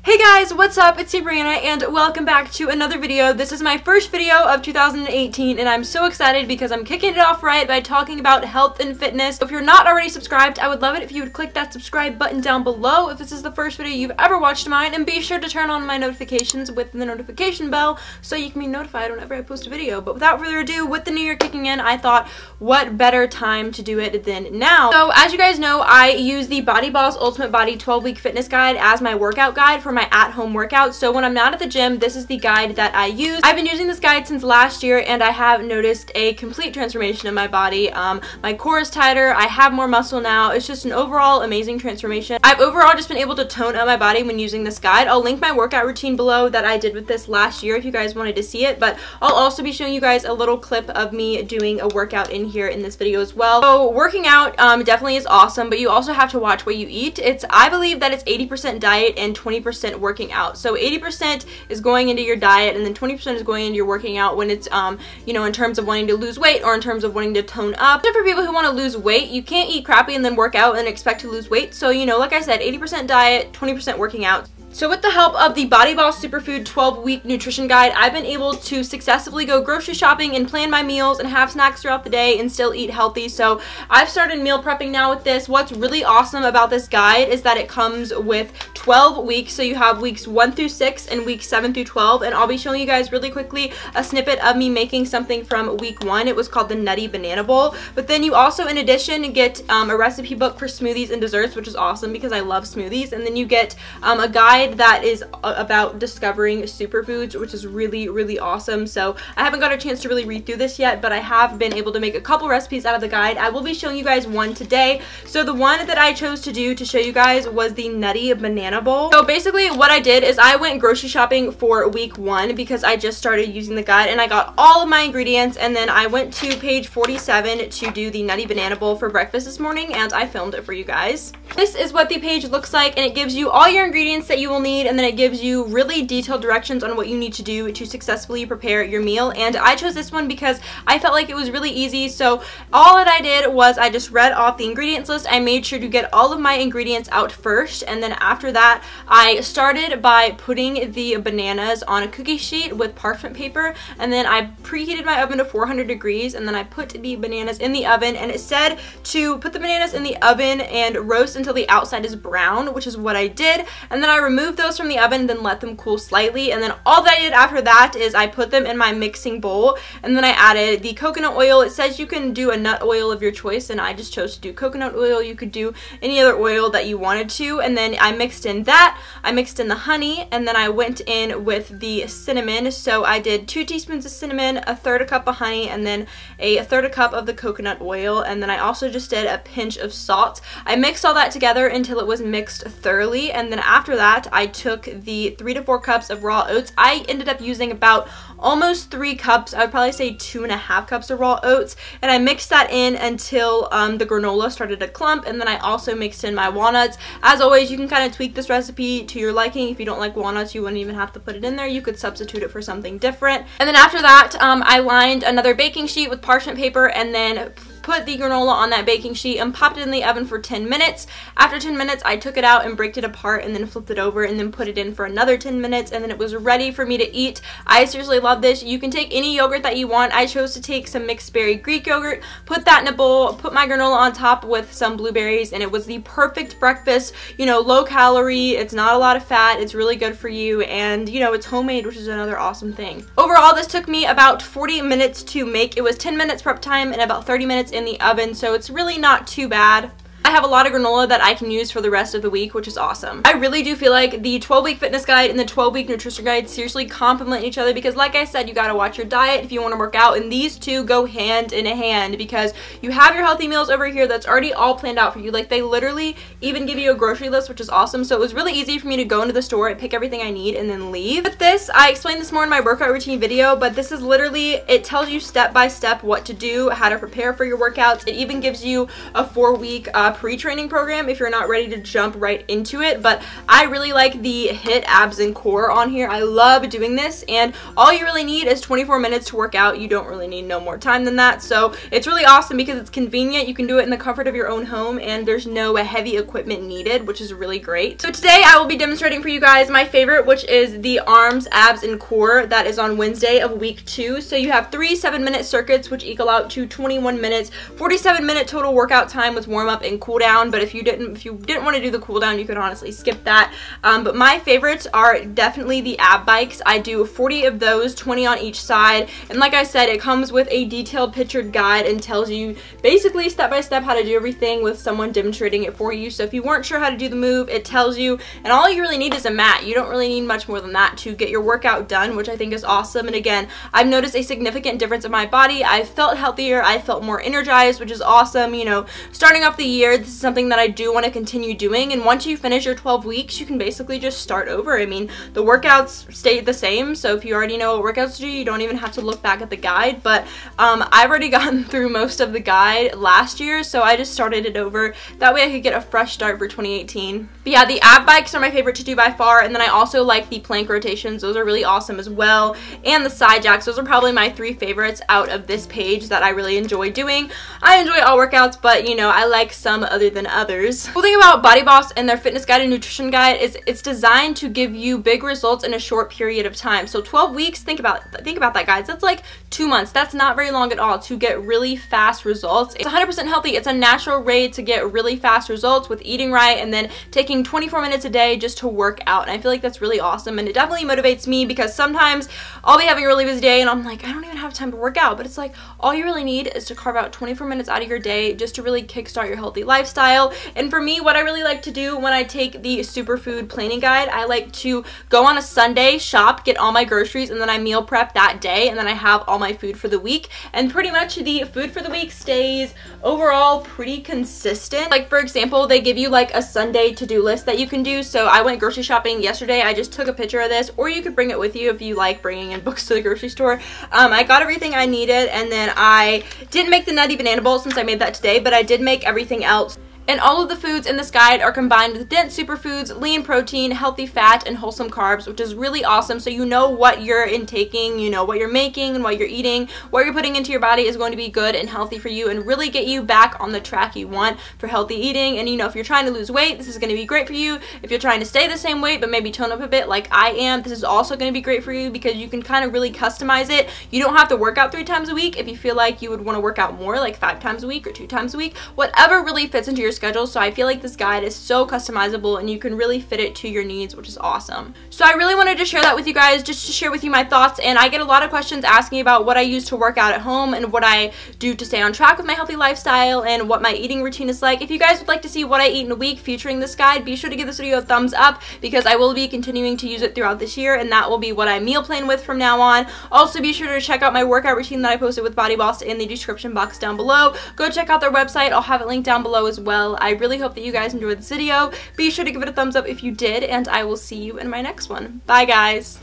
Hey guys, what's up? It's Sabrina and welcome back to another video. This is my first video of 2018 and I'm so excited because I'm kicking it off right by talking about health and fitness. If you're not already subscribed, I would love it if you would click that subscribe button down below if this is the first video you've ever watched of mine, and be sure to turn on my notifications with the notification bell so you can be notified whenever I post a video. But without further ado, with the new year kicking in, I thought what better time to do it than now. So as you guys know, I use the BodyBoss Ultimate Body 12-Week Fitness Guide as my workout guide for my at-home workouts. So when I'm not at the gym, this is the guide that I use. I've been using this guide since last year and I have noticed a complete transformation in my body. My core is tighter, I have more muscle now. It's just an overall amazing transformation. I've overall just been able to tone up my body when using this guide. I'll link my workout routine below that I did with this last year if you guys wanted to see it, but I'll also be showing you guys a little clip of me doing a workout in here in this video as well. So working out definitely is awesome, but you also have to watch what you eat. I believe that it's 80% diet and 20% working out. So 80% is going into your diet and then 20% is going into your working out when it's you know, in terms of wanting to lose weight or in terms of wanting to tone up. So for people who want to lose weight, you can't eat crappy and then work out and expect to lose weight. So, you know, like I said, 80% diet, 20% working out. So with the help of the BodyBoss Superfood 12-Week Nutrition Guide, I've been able to successfully go grocery shopping and plan my meals and have snacks throughout the day and still eat healthy. So I've started meal prepping now with this. What's really awesome about this guide is that it comes with 12 weeks. So you have weeks 1 through 6 and weeks 7 through 12. And I'll be showing you guys really quickly a snippet of me making something from week 1. It was called the Nutty Banana Bowl. But then you also, in addition, get a recipe book for smoothies and desserts, which is awesome because I love smoothies. And then you get a guide that is about discovering superfoods, which is really, really awesome. So I haven't got a chance to really read through this yet, but I have been able to make a couple recipes out of the guide. I will be showing you guys one today. So the one that I chose to do to show you guys was the Nutty Banana Bowl. So basically what I did is I went grocery shopping for week 1 because I just started using the guide and I got all of my ingredients, and then I went to page 47 to do the Nutty Banana Bowl for breakfast this morning, and I filmed it for you guys. This is what the page looks like, and it gives you all your ingredients that you will need, and then it gives you really detailed directions on what you need to do to successfully prepare your meal. And I chose this one because I felt like it was really easy. So all that I did was I just read off the ingredients list. I made sure to get all of my ingredients out first, and then after that I started by putting the bananas on a cookie sheet with parchment paper, and then I preheated my oven to 400 degrees, and then I put the bananas in the oven, and it said to put the bananas in the oven and roast until the outside is brown, which is what I did. And then I removed those from the oven, then let them cool slightly, and then all that I did after that is I put them in my mixing bowl, and then I added the coconut oil. It says you can do a nut oil of your choice, and I just chose to do coconut oil. You could do any other oil that you wanted to, and then I mixed in that. I mixed in the honey, and then I went in with the cinnamon. So I did 2 teaspoons of cinnamon, a third a cup of honey, and then a third a cup of the coconut oil, and then I also just did a pinch of salt. I mixed all that together until it was mixed thoroughly, and then after that I took the 3 to 4 cups of raw oats. I ended up using about almost 3 cups. I would probably say 2.5 cups of raw oats, and I mixed that in until the granola started to clump, and then I also mixed in my walnuts. As always, you can kind of tweak this recipe to your liking. If you don't like walnuts, you wouldn't even have to put it in there. You could substitute it for something different. And then after that, I lined another baking sheet with parchment paper and then put the granola on that baking sheet and popped it in the oven for 10 minutes. After 10 minutes, I took it out and braked it apart and then flipped it over and then put it in for another 10 minutes, and then it was ready for me to eat. I seriously love this. You can take any yogurt that you want. I chose to take some mixed berry Greek yogurt, put that in a bowl, put my granola on top with some blueberries, and it was the perfect breakfast. You know, low calorie, it's not a lot of fat, it's really good for you, and you know, it's homemade, which is another awesome thing. Overall, this took me about 40 minutes to make. It was 10 minutes prep time and about 30 minutes in the oven, so it's really not too bad. I have a lot of granola that I can use for the rest of the week, which is awesome. I really do feel like the 12-week fitness guide and the 12-week nutrition guide seriously complement each other because, like I said, you gotta watch your diet if you want to work out, and these two go hand in hand because you have your healthy meals over here that's already all planned out for you. Like, they literally even give you a grocery list, which is awesome. So it was really easy for me to go into the store and pick everything I need and then leave. With this, I explained this more in my workout routine video, but this is literally, it tells you step by step what to do, how to prepare for your workouts. It even gives you a 4-week pre-training program if you're not ready to jump right into it, but I really like the HIIT abs and core on here. I love doing this, and all you really need is 24 minutes to work out. You don't really need no more time than that, so it's really awesome because it's convenient. You can do it in the comfort of your own home, and there's no heavy equipment needed, which is really great. So today I will be demonstrating for you guys my favorite, which is the arms, abs, and core. That is on Wednesday of week 2. So you have 3 7-minute circuits, which equal out to 21 minutes, 47-minute total workout time with warm-up and cool down. But if you didn't want to do the cool down, you could honestly skip that. But my favorites are definitely the ab bikes. I do 40 of those, 20 on each side, and like I said, it comes with a detailed pictured guide and tells you basically step by step how to do everything with someone demonstrating it for you. So if you weren't sure how to do the move, it tells you, and all you really need is a mat. You don't really need much more than that to get your workout done, which I think is awesome. And again, I've noticed a significant difference in my body. I've felt healthier, I felt more energized, which is awesome. You know, starting off the year, this is something that I do want to continue doing, and once you finish your 12 weeks, you can basically just start over. I mean, the workouts stay the same, so if you already know what workouts to do, you don't even have to look back at the guide. But I've already gotten through most of the guide last year, so I just started it over. That way I could get a fresh start for 2018. But yeah, the ab bikes are my favorite to do by far, and then I also like the plank rotations. Those are really awesome as well, and the side jacks. Those are probably my 3 favorites out of this page that I really enjoy doing. I enjoy all workouts, but you know, I like some other than others. The cool thing about BodyBoss and their fitness guide and nutrition guide is it's designed to give you big results in a short period of time. So 12 weeks, think about that, guys. That's like 2 months. That's not very long at all to get really fast results. It's 100% healthy. It's a natural way to get really fast results with eating right and then taking 24 minutes a day just to work out. And I feel like that's really awesome, and it definitely motivates me because sometimes I'll be having a really busy day and I'm like, I don't even have time to work out. But it's like, all you really need is to carve out 24 minutes out of your day just to really kickstart your healthy lifestyle. And for me, what I really like to do when I take the Superfood planning guide, I like to go on a Sunday, shop, get all my groceries, and then I meal prep that day, and then I have all my food for the week. And pretty much the food for the week stays overall pretty consistent. Like, for example, they give you like a Sunday to-do list that you can do. So I went grocery shopping yesterday. I just took a picture of this, or you could bring it with you if you like bringing in books to the grocery store. I got everything I needed, and then I didn't make the Nutty banana bowl since I made that today, but I did make everything else. And all of the foods in this guide are combined with dense superfoods, lean protein, healthy fat, and wholesome carbs, which is really awesome. So you know what you're intaking, you know what you're making and what you're eating, what you're putting into your body is going to be good and healthy for you and really get you back on the track you want for healthy eating. And you know, if you're trying to lose weight, this is going to be great for you. If you're trying to stay the same weight but maybe tone up a bit like I am, this is also going to be great for you because you can kind of really customize it. You don't have to work out 3 times a week if you feel like you would want to work out more, like 5 times a week or 2 times a week, whatever really fits into your schedule. So I feel like this guide is so customizable and you can really fit it to your needs, which is awesome. So I really wanted to share that with you guys, just to share with you my thoughts. And I get a lot of questions asking about what I use to work out at home and what I do to stay on track with my healthy lifestyle and what my eating routine is like. If you guys would like to see what I eat in a week featuring this guide, be sure to give this video a thumbs up because I will be continuing to use it throughout this year, and that will be what I meal plan with from now on. Also, be sure to check out my workout routine that I posted with BodyBoss in the description box down below. Go check out their website. I'll have it linked down below as well. I really hope that you guys enjoyed this video. Be sure to give it a thumbs up if you did, and I will see you in my next one. Bye, guys.